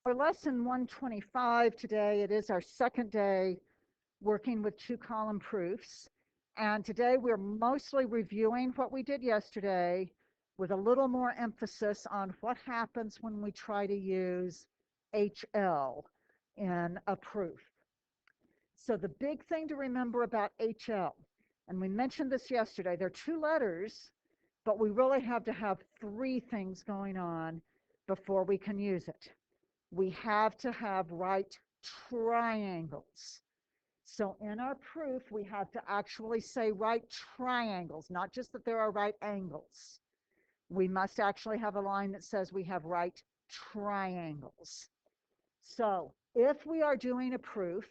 For lesson 125 today, it is our second day working with two-column proofs. And today we're mostly reviewing what we did yesterday with a little more emphasis on what happens when we try to use HL in a proof. So the big thing to remember about HL, and we mentioned this yesterday, there are two letters, but we really have to have three things going on before we can use it. We have to have right triangles. So in our proof, we have to actually say right triangles, not just that there are right angles. We must actually have a line that says we have right triangles. So if we are doing a proof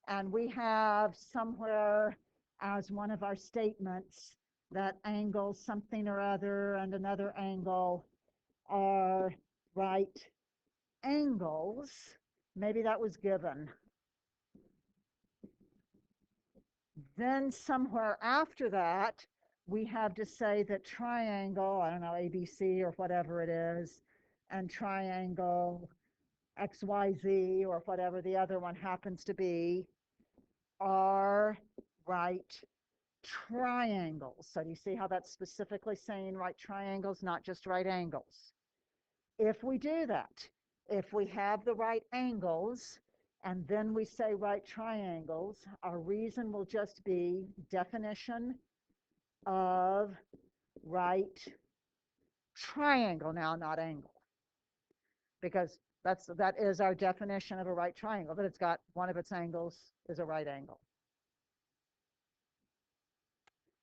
and we have somewhere as one of our statements that angle something or other and another angle are right angles, maybe that was given. Then somewhere after that, we have to say that triangle, I don't know, ABC or whatever it is, and triangle XYZ or whatever the other one happens to be, are right triangles. So do you see how that's specifically saying right triangles, not just right angles? If we do that, if we have the right angles, and then we say right triangles, our reason will just be definition of right triangle, now not angle, because that is our definition of a right triangle, that it's got one of its angles is a right angle.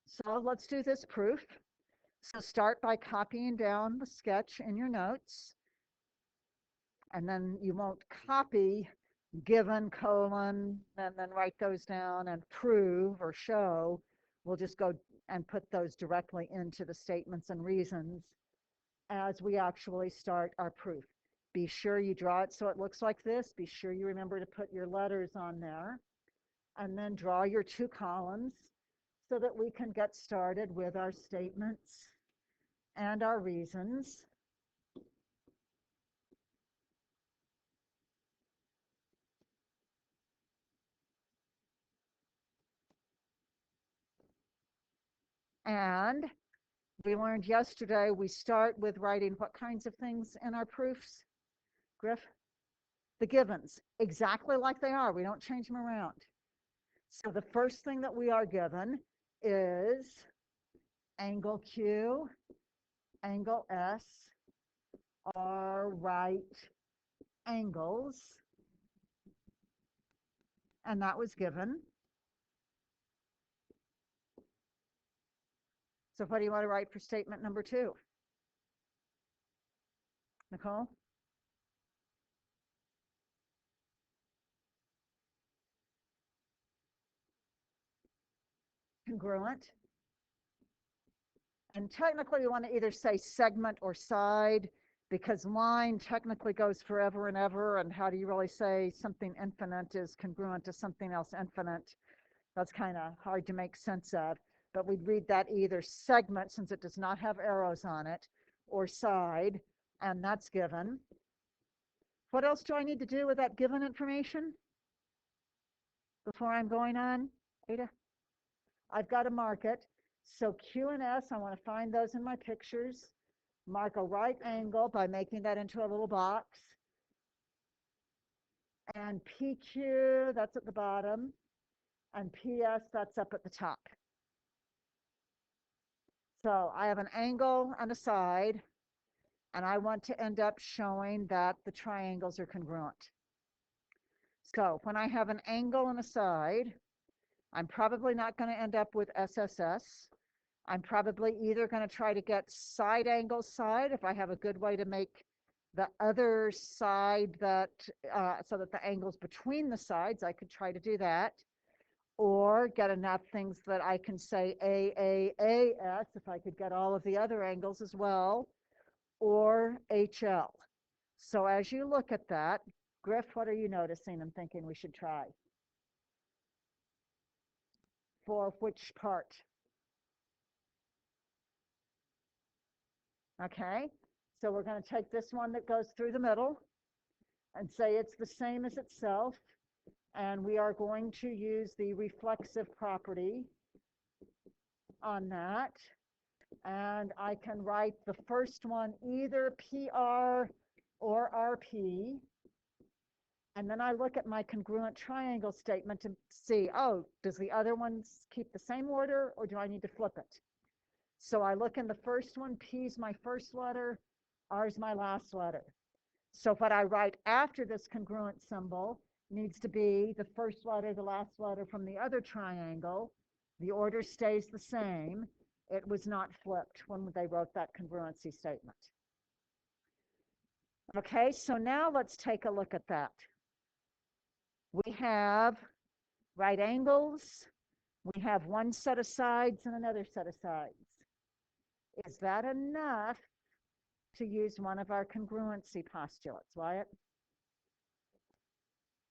So let's do this proof. So start by copying down the sketch in your notes, and then you won't copy given colon and then write those down and prove or show. We'll just go and put those directly into the statements and reasons as we actually start our proof. Be sure you draw it so it looks like this. Be sure you remember to put your letters on there, and then draw your two columns so that we can get started with our statements and our reasons. And we learned yesterday we start with writing what kinds of things in our proofs, Griff? The givens, exactly like they are. We don't change them around. So the first thing that we are given is angle Q, angle S are right angles, and that was given. So what do you want to write for statement number 2? Nicole? Congruent. And technically, we want to either say segment or side, because line technically goes forever and ever. And how do you really say something infinite is congruent to something else infinite? That's kind of hard to make sense of. But we'd read that either segment, since it does not have arrows on it, or side, and that's given. What else do I need to do with that given information before I'm going on, Ada? I've got to mark it. So Q and S, I want to find those in my pictures. Mark a right angle by making that into a little box. And PQ, that's at the bottom. And PS, that's up at the top. So I have an angle and a side, and I want to end up showing that the triangles are congruent. So when I have an angle and a side, I'm probably not going to end up with SSS. I'm probably either going to try to get side angle side if I have a good way to make the other side that so that the angles between the sides, I could try to do that, or get enough things that I can say AAAS if I could get all of the other angles as well, or HL. So as you look at that, Griff, what are you noticing and thinking we should try? For which part? Okay, so we're going to take this one that goes through the middle, and say it's the same as itself. And we are going to use the reflexive property on that. And I can write the first one either PR or RP. And then I look at my congruent triangle statement to see, oh, does the other ones keep the same order or do I need to flip it? So I look in the first one, P is my first letter, R is my last letter. So what I write after this congruent symbol needs to be the first letter, the last letter from the other triangle. The order stays the same. It was not flipped when they wrote that congruency statement. Okay, so now let's take a look at that. We have right angles. We have one set of sides and another set of sides. Is that enough to use one of our congruency postulates, Wyatt?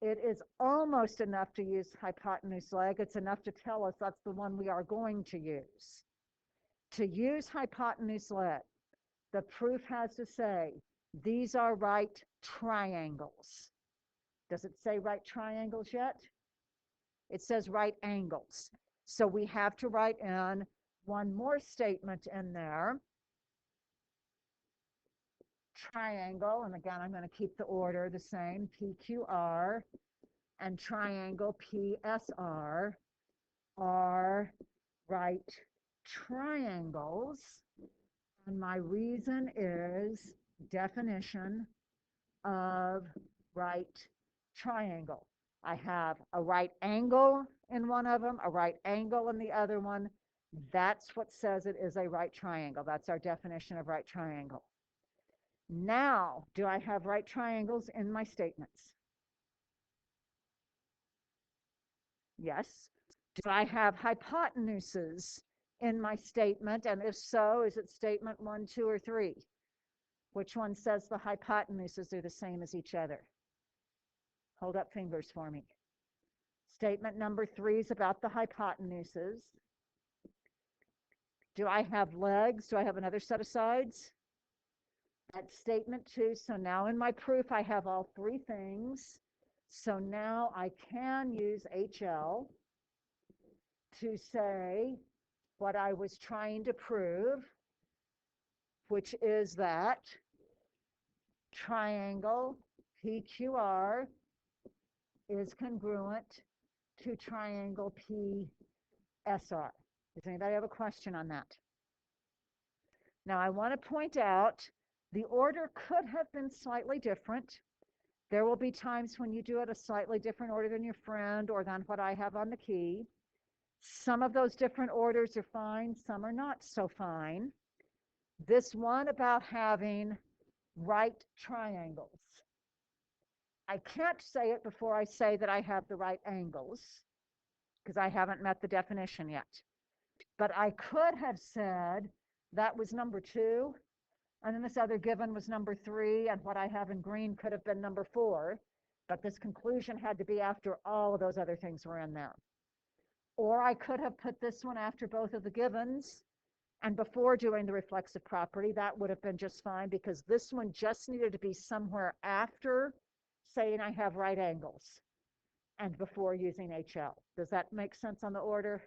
It is almost enough to use hypotenuse leg. It's enough to tell us that's the one we are going to use. To use hypotenuse leg, the proof has to say, these are right triangles. Does it say right triangles yet? It says right angles. So we have to write in one more statement in there. Triangle, and again, I'm going to keep the order the same, PQR, and triangle PSR are right triangles. And my reason is definition of right triangle. I have a right angle in one of them, a right angle in the other one. That's what says it is a right triangle. That's our definition of right triangle. Now, do I have right triangles in my statements? Yes. Do I have hypotenuses in my statement? And if so, is it statement 1, 2, or 3? Which one says the hypotenuses are the same as each other? Hold up fingers for me. Statement number 3 is about the hypotenuses. Do I have legs? Do I have another set of sides? That's statement 2. So now in my proof, I have all 3 things. So now I can use HL to say what I was trying to prove, which is that triangle PQR is congruent to triangle PSR. Does anybody have a question on that? Now I want to point out the order could have been slightly different. There will be times when you do it a slightly different order than your friend or than what I have on the key. Some of those different orders are fine, some are not so fine. This one about having right triangles. I can't say it before I say that I have the right angles, because I haven't met the definition yet. But I could have said that was number 2, and then this other given was number 3, and what I have in green could have been number 4, but this conclusion had to be after all of those other things were in there. Or I could have put this one after both of the givens, and before doing the reflexive property, that would have been just fine, because this one just needed to be somewhere after saying I have right angles and before using HL. Does that make sense on the order?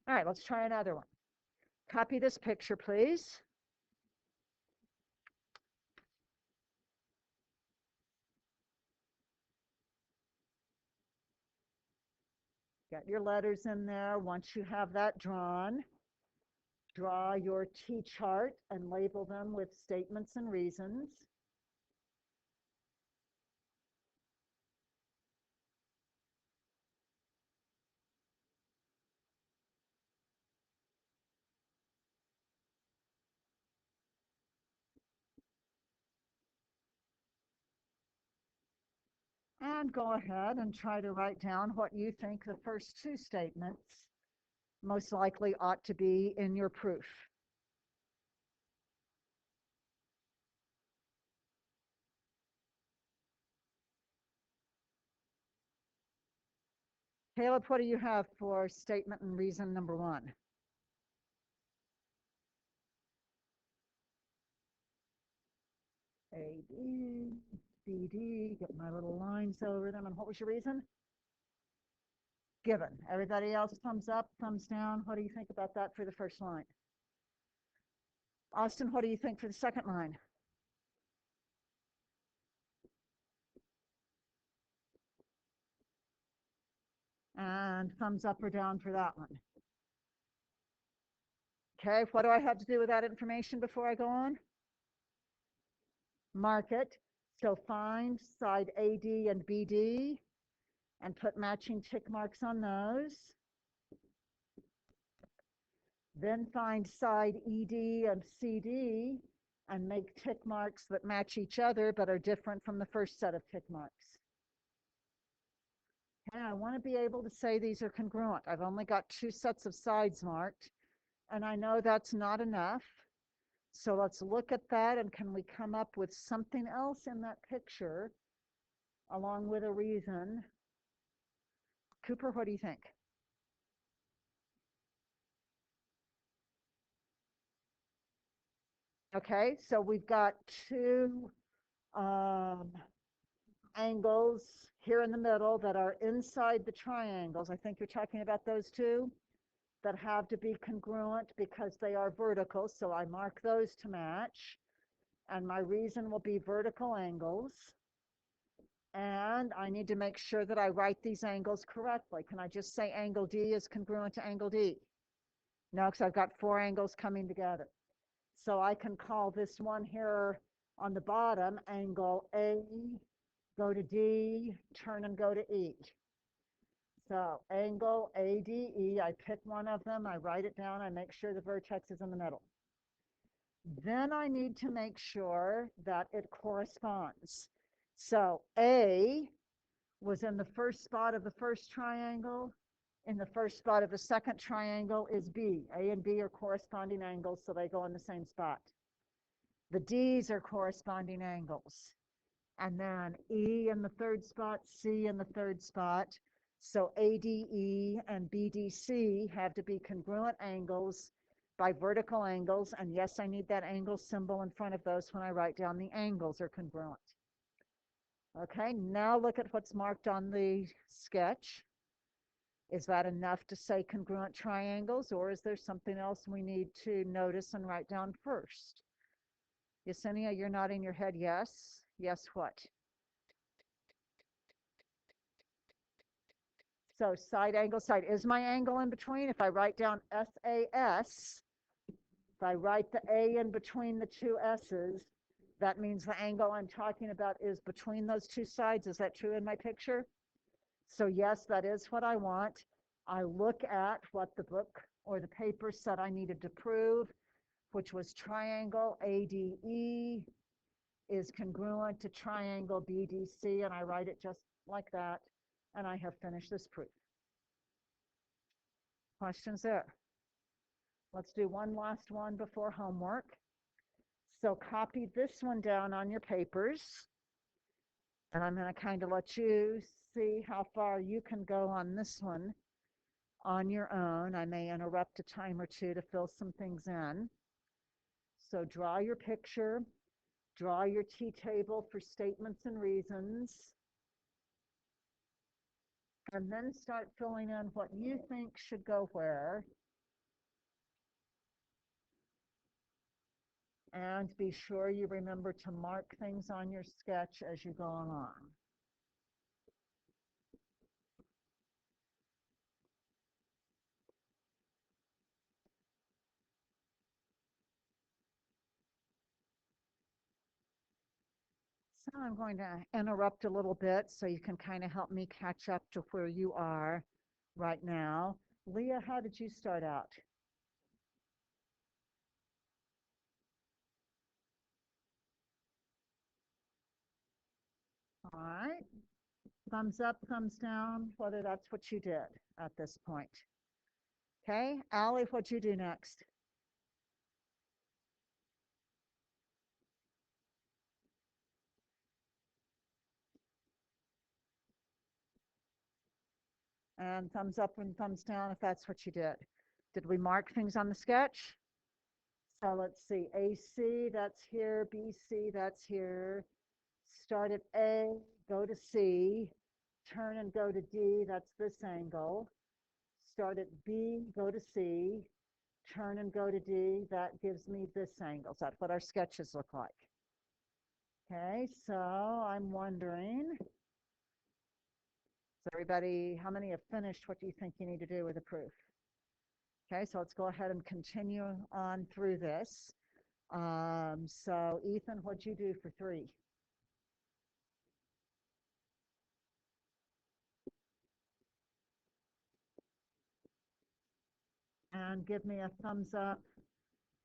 All right, let's try another one. Copy this picture, please. Get your letters in there. Once you have that drawn, draw your T-chart and label them with statements and reasons. And go ahead and try to write down what you think the first 2 statements most likely ought to be in your proof. Caleb, what do you have for statement and reason number 1? A, B, B, BD, get my little lines over them. And what was your reason? Given. Everybody else, thumbs up, thumbs down. What do you think about that for the first line? Austin, what do you think for the second line? And thumbs up or down for that one. Okay, what do I have to do with that information before I go on? Mark it. So find side AD and BD and put matching tick marks on those. Then find side ED and CD and make tick marks that match each other but are different from the first set of tick marks. Okay, I want to be able to say these are congruent. I've only got 2 sets of sides marked, and I know that's not enough. So let's look at that, and can we come up with something else in that picture along with a reason? Cooper, what do you think? Okay, so we've got 2 angles here in the middle that are inside the triangles. I think you're talking about those 2 that have to be congruent because they are vertical. So I mark those to match. And my reason will be vertical angles. And I need to make sure that I write these angles correctly. Can I just say angle D is congruent to angle D? No, because I've got 4 angles coming together. So I can call this one here on the bottom angle A, go to D, turn and go to E. So angle ADE, I pick one of them, I write it down, I make sure the vertex is in the middle. Then I need to make sure that it corresponds. So A was in the first spot of the first triangle. In the first spot of the second triangle is B. A and B are corresponding angles, so they go in the same spot. The D's are corresponding angles. And then E in the third spot, C in the third spot. So ADE and BDC have to be congruent angles by vertical angles. And yes, I need that angle symbol in front of those when I write down the angles are congruent. Okay, now look at what's marked on the sketch. Is that enough to say congruent triangles, or is there something else we need to notice and write down first? Yesenia, you're nodding your head yes. Yes, what? So side angle, side. Is my angle in between? If I write down SAS, if I write the A in between the 2 S's, that means the angle I'm talking about is between those 2 sides. Is that true in my picture? So yes, that is what I want. I look at what the book or the paper said I needed to prove, which was triangle ADE is congruent to triangle BDC, and I write it just like that, and I have finished this proof. Questions there? Let's do one last one before homework. So copy this one down on your papers, and I'm going to kind of let you see how far you can go on this one on your own. I may interrupt a time or 2 to fill some things in. So draw your picture, draw your T-table for statements and reasons, and then start filling in what you think should go where. And be sure you remember to mark things on your sketch as you go along. So I'm going to interrupt a little bit so you can kind of help me catch up to where you are right now. Leah, how did you start out? All right. Thumbs up, thumbs down, whether that's what you did at this point. Okay, Allie, what'd you do next? And thumbs up and thumbs down if that's what you did. Did we mark things on the sketch? So let's see, AC, that's here, BC, that's here, Start at A, go to C, turn and go to D, that's this angle. Start at B, go to C, turn and go to D, that gives me this angle. So that's what our sketches look like. Okay, so I'm wondering, so everybody, how many have finished? What do you think you need to do with the proof? Okay, so let's go ahead and continue on through this. So Ethan, what'd you do for 3? And give me a thumbs up,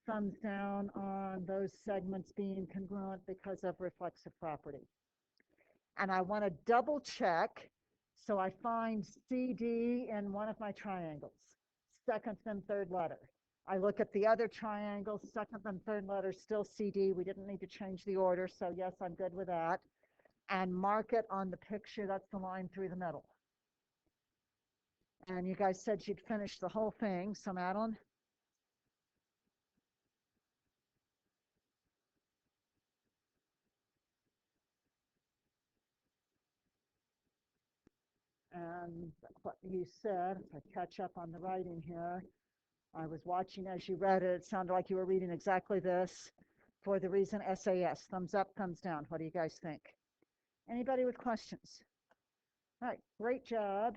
thumbs down on those segments being congruent because of reflexive property. And I want to double check, so I find CD in one of my triangles, second and third letter. I look at the other triangle, second and third letter, still CD. We didn't need to change the order, so yes, I'm good with that. And mark it on the picture. That's the line through the middle. And you guys said you'd finish the whole thing, so Madeline? And what you said, if I catch up on the writing here, I was watching as you read it. It sounded like you were reading exactly this. For the reason SAS, thumbs up, thumbs down. What do you guys think? Anybody with questions? All right, great job.